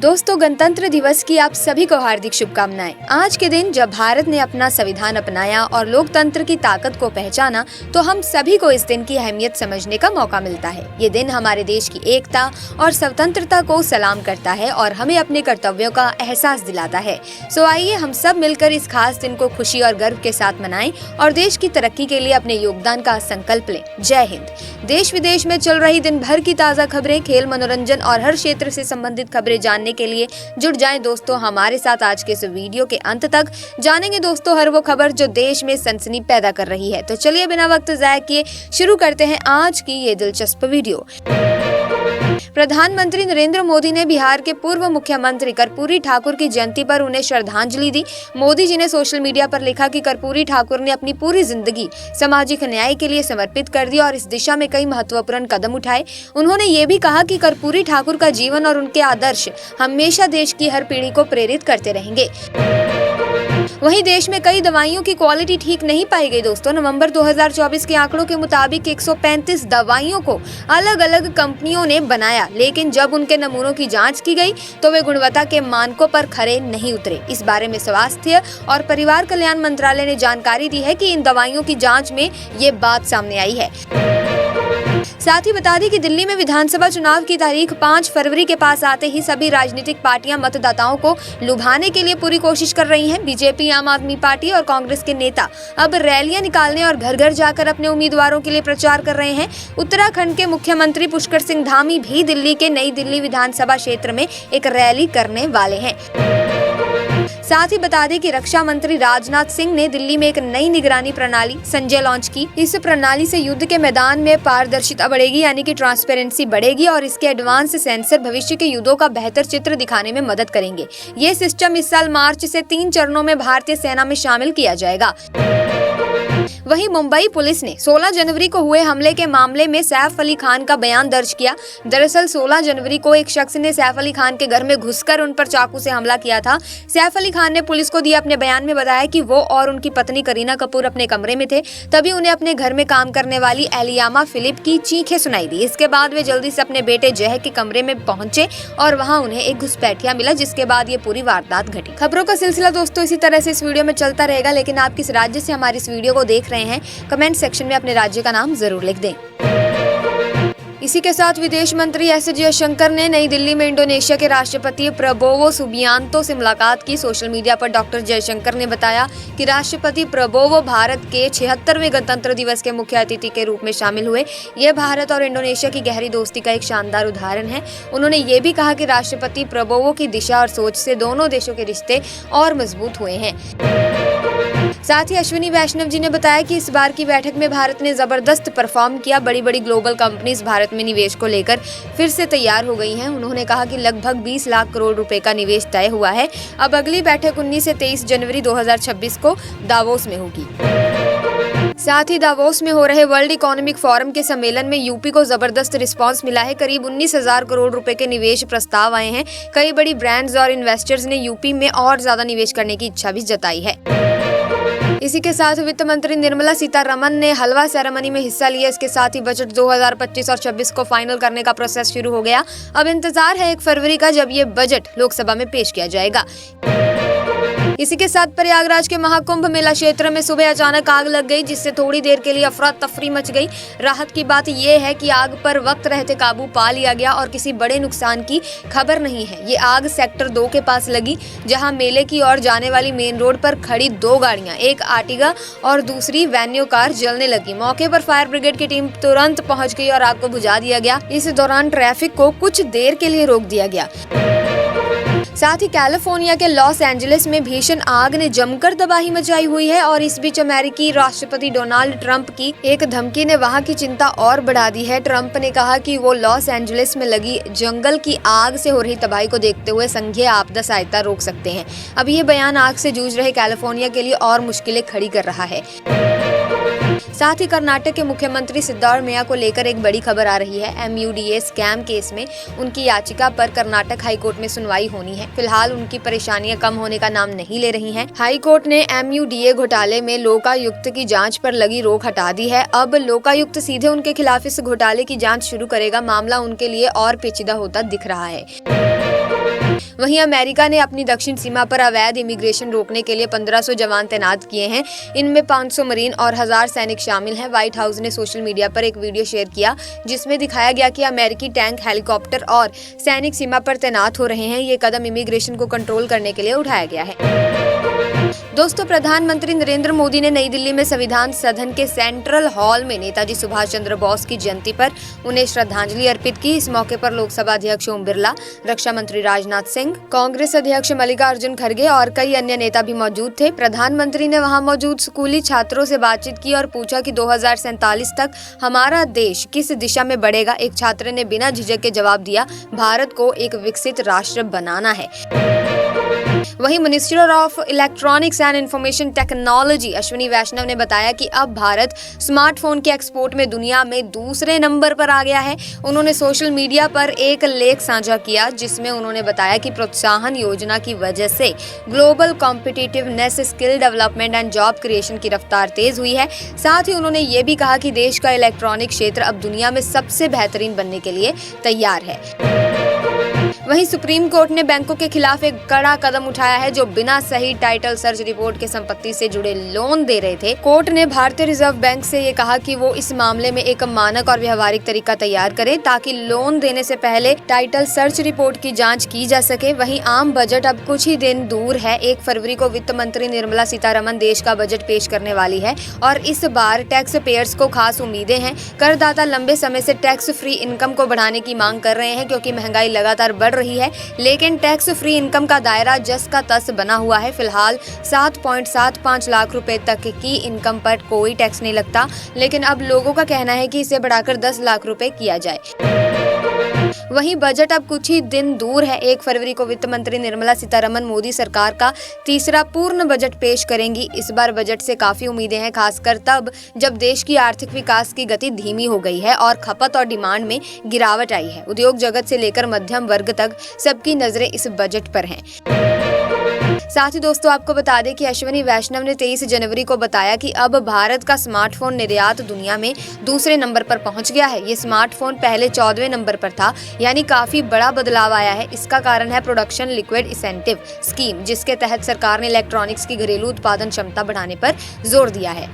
दोस्तों, गणतंत्र दिवस की आप सभी को हार्दिक शुभकामनाएं। आज के दिन जब भारत ने अपना संविधान अपनाया और लोकतंत्र की ताकत को पहचाना, तो हम सभी को इस दिन की अहमियत समझने का मौका मिलता है। ये दिन हमारे देश की एकता और स्वतंत्रता को सलाम करता है और हमें अपने कर्तव्यों का एहसास दिलाता है। सो आइए हम सब मिलकर इस खास दिन को खुशी और गर्व के साथ मनाएं और देश की तरक्की के लिए अपने योगदान का संकल्प लें। जय हिंद। देश विदेश में चल रही दिन भर की ताज़ा खबरें, खेल, मनोरंजन और हर क्षेत्र से संबंधित खबरें जानने के लिए जुड़ जाएं दोस्तों हमारे साथ। आज के इस वीडियो के अंत तक जानेंगे दोस्तों हर वो खबर जो देश में सनसनी पैदा कर रही है। तो चलिए बिना वक्त ज़ाया किए शुरू करते हैं आज की ये दिलचस्प वीडियो। प्रधानमंत्री नरेंद्र मोदी ने बिहार के पूर्व मुख्यमंत्री कर्पूरी ठाकुर की जयंती पर उन्हें श्रद्धांजलि दी। मोदी जी ने सोशल मीडिया पर लिखा कि कर्पूरी ठाकुर ने अपनी पूरी जिंदगी सामाजिक न्याय के लिए समर्पित कर दी और इस दिशा में कई महत्वपूर्ण कदम उठाए। उन्होंने ये भी कहा कि कर्पूरी ठाकुर का जीवन और उनके आदर्श हमेशा देश की हर पीढ़ी को प्रेरित करते रहेंगे। वहीं देश में कई दवाइयों की क्वालिटी ठीक नहीं पाई गई दोस्तों। नवंबर 2024 के आंकड़ों के मुताबिक 135 दवाइयों को अलग अलग कंपनियों ने बनाया, लेकिन जब उनके नमूनों की जांच की गई तो वे गुणवत्ता के मानकों पर खरे नहीं उतरे। इस बारे में स्वास्थ्य और परिवार कल्याण मंत्रालय ने जानकारी दी है कि इन दवाइयों की जांच में ये बात सामने आई है। साथ ही बता दें कि दिल्ली में विधानसभा चुनाव की तारीख 5 फरवरी के पास आते ही सभी राजनीतिक पार्टियां मतदाताओं को लुभाने के लिए पूरी कोशिश कर रही हैं। बीजेपी, आम आदमी पार्टी और कांग्रेस के नेता अब रैलियां निकालने और घर घर जाकर अपने उम्मीदवारों के लिए प्रचार कर रहे हैं। उत्तराखंड के मुख्यमंत्री पुष्कर सिंह धामी भी दिल्ली के नई दिल्ली विधानसभा क्षेत्र में एक रैली करने वाले हैं। साथ ही बता दें कि रक्षा मंत्री राजनाथ सिंह ने दिल्ली में एक नई निगरानी प्रणाली संजय लॉन्च की। इस प्रणाली से युद्ध के मैदान में पारदर्शिता बढ़ेगी, यानी कि ट्रांसपेरेंसी बढ़ेगी और इसके एडवांस सेंसर भविष्य के युद्धों का बेहतर चित्र दिखाने में मदद करेंगे। ये सिस्टम इस साल मार्च से 3 चरणों में भारतीय सेना में शामिल किया जाएगा। वहीं मुंबई पुलिस ने 16 जनवरी को हुए हमले के मामले में सैफ अली खान का बयान दर्ज किया। दरअसल 16 जनवरी को एक शख्स ने सैफ अली खान के घर में घुसकर उन पर चाकू से हमला किया था। सैफ अली खान ने पुलिस को दिए अपने बयान में बताया कि वो और उनकी पत्नी करीना कपूर अपने कमरे में थे, तभी उन्हें अपने घर में काम करने वाली एलियामा फिलिप की चीखें सुनाई दी। इसके बाद वे जल्दी से अपने बेटे जय के कमरे में पहुंचे और वहां उन्हें एक घुसपैठिया मिला, जिसके बाद ये पूरी वारदात घटी। खबरों का सिलसिला दोस्तों इसी तरह से इस वीडियो में चलता रहेगा, लेकिन आप किस राज्य से हमारी इस वीडियो को देख रहे हैं कमेंट सेक्शन में अपने राज्य का नाम जरूर लिख दें। इसी के साथ विदेश मंत्री एस जयशंकर ने नई दिल्ली में इंडोनेशिया के राष्ट्रपति प्रबोवो सुबियांतो से मुलाकात की। सोशल मीडिया पर डॉक्टर जयशंकर ने बताया कि राष्ट्रपति प्रबोवो भारत के 76वें गणतंत्र दिवस के मुख्य अतिथि के रूप में शामिल हुए। यह भारत और इंडोनेशिया की गहरी दोस्ती का एक शानदार उदाहरण है। उन्होंने ये भी कहा कि राष्ट्रपति प्रबोवो की दिशा और सोच से दोनों देशों के रिश्ते और मजबूत हुए हैं। साथ ही अश्विनी वैष्णव जी ने बताया कि इस बार की बैठक में भारत ने जबरदस्त परफॉर्म किया। बड़ी बड़ी ग्लोबल कंपनीज भारत में निवेश को लेकर फिर से तैयार हो गई हैं। उन्होंने कहा कि लगभग 20 लाख करोड़ रुपए का निवेश तय हुआ है। अब अगली बैठक 19 से 23 जनवरी 2026 को दावोस में होगी। साथ ही दावोस में हो रहे वर्ल्ड इकोनॉमिक फोरम के सम्मेलन में यूपी को जबरदस्त रिस्पांस मिला है। करीब 19,000 करोड़ रुपए के निवेश प्रस्ताव आए हैं। कई बड़ी ब्रांड्स और इन्वेस्टर्स ने यूपी में और ज्यादा निवेश करने की इच्छा भी जताई है। इसी के साथ वित्त मंत्री निर्मला सीतारमण ने हलवा सेरेमनी में हिस्सा लिया। इसके साथ ही बजट 2025 और 26 को फाइनल करने का प्रोसेस शुरू हो गया। अब इंतजार है 1 फरवरी का, जब ये बजट लोकसभा में पेश किया जाएगा। इसी के साथ प्रयागराज के महाकुंभ मेला क्षेत्र में सुबह अचानक आग लग गई, जिससे थोड़ी देर के लिए अफरा तफरी मच गई। राहत की बात यह है कि आग पर वक्त रहते काबू पा लिया गया और किसी बड़े नुकसान की खबर नहीं है। ये आग सेक्टर 2 के पास लगी, जहां मेले की ओर जाने वाली मेन रोड पर खड़ी 2 गाड़ियां, एक आर्टिगा और दूसरी वेन्यू कार जलने लगी। मौके पर फायर ब्रिगेड की टीम तुरंत पहुंच गई और आग को बुझा दिया गया। इस दौरान ट्रैफिक को कुछ देर के लिए रोक दिया गया। साथ ही कैलिफोर्निया के लॉस एंजलिस में भीषण आग ने जमकर तबाही मचाई हुई है और इस बीच अमेरिकी राष्ट्रपति डोनाल्ड ट्रंप की एक धमकी ने वहां की चिंता और बढ़ा दी है। ट्रंप ने कहा कि वो लॉस एंजलिस में लगी जंगल की आग से हो रही तबाही को देखते हुए संघीय आपदा सहायता रोक सकते हैं। अब ये बयान आग से जूझ रहे कैलिफोर्निया के लिए और मुश्किलें खड़ी कर रहा है। साथ ही कर्नाटक के मुख्यमंत्री सिद्धारमैया को लेकर एक बड़ी खबर आ रही है। MUDA स्कैम केस में उनकी याचिका पर कर्नाटक हाईकोर्ट में सुनवाई होनी है। फिलहाल उनकी परेशानियां कम होने का नाम नहीं ले रही हैं। हाईकोर्ट ने MUDA घोटाले में लोकायुक्त की जांच पर लगी रोक हटा दी है। अब लोकायुक्त सीधे उनके खिलाफ इस घोटाले की जांच शुरू करेगा। मामला उनके लिए और पेचीदा होता दिख रहा है। वहीं अमेरिका ने अपनी दक्षिण सीमा पर अवैध इमिग्रेशन रोकने के लिए 1500 जवान तैनात किए हैं। इनमें 500 मरीन और 1000 सैनिक शामिल हैं। व्हाइट हाउस ने सोशल मीडिया पर एक वीडियो शेयर किया जिसमें दिखाया गया कि अमेरिकी टैंक, हेलीकॉप्टर और सैनिक सीमा पर तैनात हो रहे हैं। ये कदम इमिग्रेशन को कंट्रोल करने के लिए उठाया गया है। दोस्तों, प्रधानमंत्री नरेंद्र मोदी ने नई दिल्ली में संविधान सदन के सेंट्रल हॉल में नेताजी सुभाष चंद्र बोस की जयंती पर उन्हें श्रद्धांजलि अर्पित की। इस मौके पर लोकसभा अध्यक्ष ओम बिरला, रक्षा मंत्री राजनाथ सिंह, कांग्रेस अध्यक्ष मल्लिकार्जुन खड़गे और कई अन्य नेता भी मौजूद थे। प्रधानमंत्री ने वहां मौजूद स्कूली छात्रों से बातचीत की और पूछा कि 2047 तक हमारा देश किस दिशा में बढ़ेगा। एक छात्र ने बिना झिझक के जवाब दिया, भारत को एक विकसित राष्ट्र बनाना है। वहीं minister of electronics and information technology Ashwini Vaishnav ने बताया कि अब भारत स्मार्टफोन के एक्सपोर्ट में दुनिया में दूसरे नंबर पर आ गया है। उन्होंने सोशल मीडिया पर एक लेख साझा किया जिसमें उन्होंने बताया कि प्रोत्साहन योजना की वजह से global competitiveness, skill development and job creation की रफ्तार तेज हुई है। साथ ही उन्होंने ये भी कहा कि देश का इलेक्ट्रॉनिक क्षेत्र अब दुनिया में सबसे बेहतरीन बनने के लिए तैयार है। वहीं सुप्रीम कोर्ट ने बैंकों के खिलाफ एक कड़ा कदम उठाया है जो बिना सही टाइटल सर्च रिपोर्ट के संपत्ति से जुड़े लोन दे रहे थे। कोर्ट ने भारतीय रिजर्व बैंक से ये कहा कि वो इस मामले में एक मानक और व्यवहारिक तरीका तैयार करे ताकि लोन देने से पहले टाइटल सर्च रिपोर्ट की जांच की जा सके। वहीं आम बजट अब कुछ ही दिन दूर है। 1 फरवरी को वित्त मंत्री निर्मला सीतारमण देश का बजट पेश करने वाली है और इस बार टैक्स पेयर्स को खास उम्मीदें हैं। करदाता लंबे समय से टैक्स फ्री इनकम को बढ़ाने की मांग कर रहे हैं क्योंकि महंगाई लगातार बढ़ रही है, लेकिन टैक्स फ्री इनकम का दायरा जस का तस बना हुआ है। फिलहाल 7.75 लाख रुपए तक की इनकम पर कोई टैक्स नहीं लगता, लेकिन अब लोगों का कहना है कि इसे बढ़ाकर 10 लाख रुपए किया जाए। वहीं बजट अब कुछ ही दिन दूर है। 1 फरवरी को वित्त मंत्री निर्मला सीतारमण मोदी सरकार का तीसरा पूर्ण बजट पेश करेंगी। इस बार बजट से काफी उम्मीदें हैं, खासकर तब जब देश की आर्थिक विकास की गति धीमी हो गई है और खपत और डिमांड में गिरावट आई है। उद्योग जगत से लेकर मध्यम वर्ग तक सबकी नजरें इस बजट पर हैं। साथ ही दोस्तों, आपको बता दें कि अश्विनी वैष्णव ने 23 जनवरी को बताया कि अब भारत का स्मार्टफोन निर्यात दुनिया में दूसरे नंबर पर पहुंच गया है। ये स्मार्टफोन पहले 14वें नंबर पर था, यानी काफी बड़ा बदलाव आया है। इसका कारण है प्रोडक्शन लिक्विड इंसेंटिव स्कीम, जिसके तहत सरकार ने इलेक्ट्रॉनिक्स की घरेलू उत्पादन क्षमता बढ़ाने पर जोर दिया है।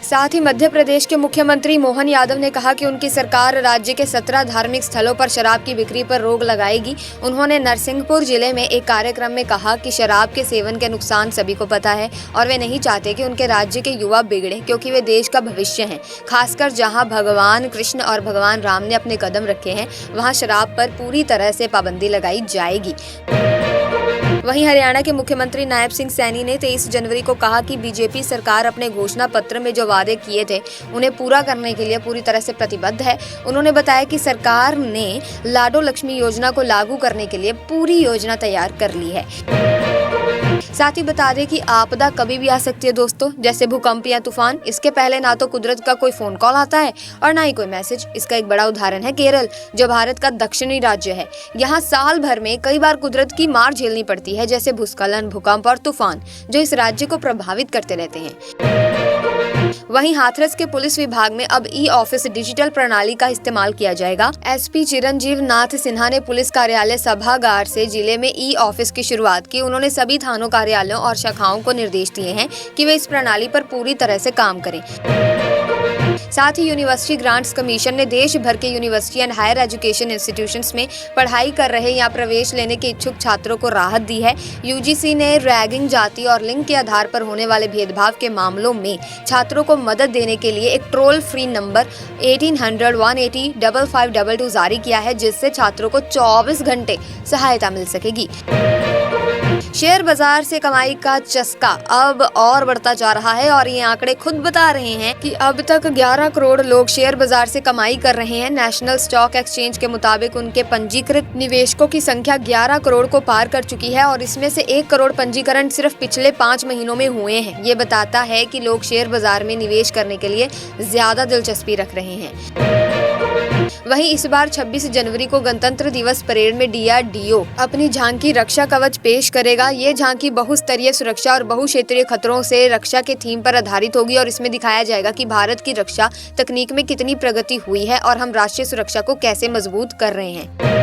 साथ ही मध्य प्रदेश के मुख्यमंत्री मोहन यादव ने कहा कि उनकी सरकार राज्य के 17 धार्मिक स्थलों पर शराब की बिक्री पर रोक लगाएगी। उन्होंने नरसिंहपुर जिले में एक कार्यक्रम में कहा कि शराब के सेवन के नुकसान सभी को पता है और वे नहीं चाहते कि उनके राज्य के युवा बिगड़े, क्योंकि वे देश का भविष्य हैं। खासकर जहां भगवान कृष्ण और भगवान राम ने अपने कदम रखे हैं, वहां शराब पर पूरी तरह से पाबंदी लगाई जाएगी। वहीं हरियाणा के मुख्यमंत्री नायब सिंह सैनी ने 23 जनवरी को कहा कि बीजेपी सरकार अपने घोषणा पत्र में जो वादे किए थे उन्हें पूरा करने के लिए पूरी तरह से प्रतिबद्ध है। उन्होंने बताया कि सरकार ने लाडो लक्ष्मी योजना को लागू करने के लिए पूरी योजना तैयार कर ली है। साथ ही बता दें कि आपदा कभी भी आ सकती है दोस्तों, जैसे भूकंप या तूफान। इसके पहले ना तो कुदरत का कोई फोन कॉल आता है और ना ही कोई मैसेज। इसका एक बड़ा उदाहरण है केरल, जो भारत का दक्षिणी राज्य है। यहाँ साल भर में कई बार कुदरत की मार झेलनी पड़ती है, जैसे भूस्खलन, भूकंप और तूफान, जो इस राज्य को प्रभावित करते रहते हैं। वहीं हाथरस के पुलिस विभाग में अब ई ऑफिस डिजिटल प्रणाली का इस्तेमाल किया जाएगा। एसपी चिरंजीव नाथ सिन्हा ने पुलिस कार्यालय सभागार से जिले में ई ऑफिस की शुरुआत की। उन्होंने सभी थानों, कार्यालयों और शाखाओं को निर्देश दिए हैं कि वे इस प्रणाली पर पूरी तरह से काम करें। साथ ही यूनिवर्सिटी ग्रांट्स कमीशन ने देश भर के university and higher education institutions में पढ़ाई कर रहे या प्रवेश लेने के इच्छुक छात्रों को राहत दी है। यूजीसी ने रैगिंग, जाति और लिंग के आधार पर होने वाले भेदभाव के मामलों में छात्रों को मदद देने के लिए एक टोल फ्री नंबर 1800-180-5522 जारी किया है, जिससे छात्रों को 24 घंटे सहायता मिल सकेगी। शेयर बाजार से कमाई का चस्का अब और बढ़ता जा रहा है और ये आंकड़े खुद बता रहे हैं कि अब तक 11 करोड़ लोग शेयर बाजार से कमाई कर रहे हैं। नेशनल स्टॉक एक्सचेंज के मुताबिक उनके पंजीकृत निवेशकों की संख्या 11 करोड़ को पार कर चुकी है और इसमें से 1 करोड़ पंजीकरण सिर्फ पिछले 5 महीनों में हुए हैं। ये बताता है कि लोग शेयर बाजार में निवेश करने के लिए ज्यादा दिलचस्पी रख रहे हैं। वहीं इस बार 26 जनवरी को गणतंत्र दिवस परेड में DRDO अपनी झांकी रक्षा कवच पेश करेगा। ये झांकी बहुस्तरीय सुरक्षा और बहुक्षेत्रीय खतरों से रक्षा के थीम पर आधारित होगी और इसमें दिखाया जाएगा कि भारत की रक्षा तकनीक में कितनी प्रगति हुई है और हम राष्ट्रीय सुरक्षा को कैसे मजबूत कर रहे हैं।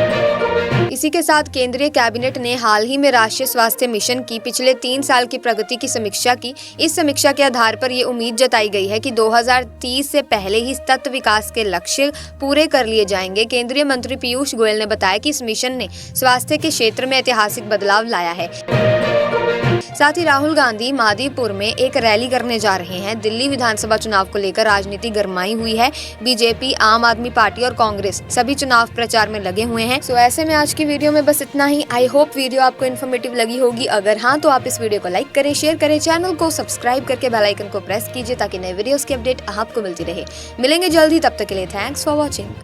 इसी के साथ केंद्रीय कैबिनेट ने हाल ही में राष्ट्रीय स्वास्थ्य मिशन की पिछले 3 साल की प्रगति की समीक्षा की। इस समीक्षा के आधार पर ये उम्मीद जताई गई है कि 2030 से पहले ही तत्व विकास के लक्ष्य पूरे कर लिए जाएंगे। केंद्रीय मंत्री पीयूष गोयल ने बताया कि इस मिशन ने स्वास्थ्य के क्षेत्र में ऐतिहासिक बदलाव लाया है। साथ ही राहुल गांधी मादीपुर में एक रैली करने जा रहे हैं। दिल्ली विधानसभा चुनाव को लेकर राजनीति गरमाई हुई है। बीजेपी, आम आदमी पार्टी और कांग्रेस सभी चुनाव प्रचार में लगे हुए हैं। सो ऐसे में आज की वीडियो में बस इतना ही। आई होप वीडियो आपको इन्फॉर्मेटिव लगी होगी। अगर हाँ तो आप इस वीडियो को लाइक करें, शेयर करें, चैनल को सब्सक्राइब करके बेल आइकन को प्रेस कीजिए ताकि नए वीडियोस की अपडेट आपको मिलती रहे। मिलेंगे जल्द ही, तब तक के लिए थैंक्स फॉर वॉचिंग।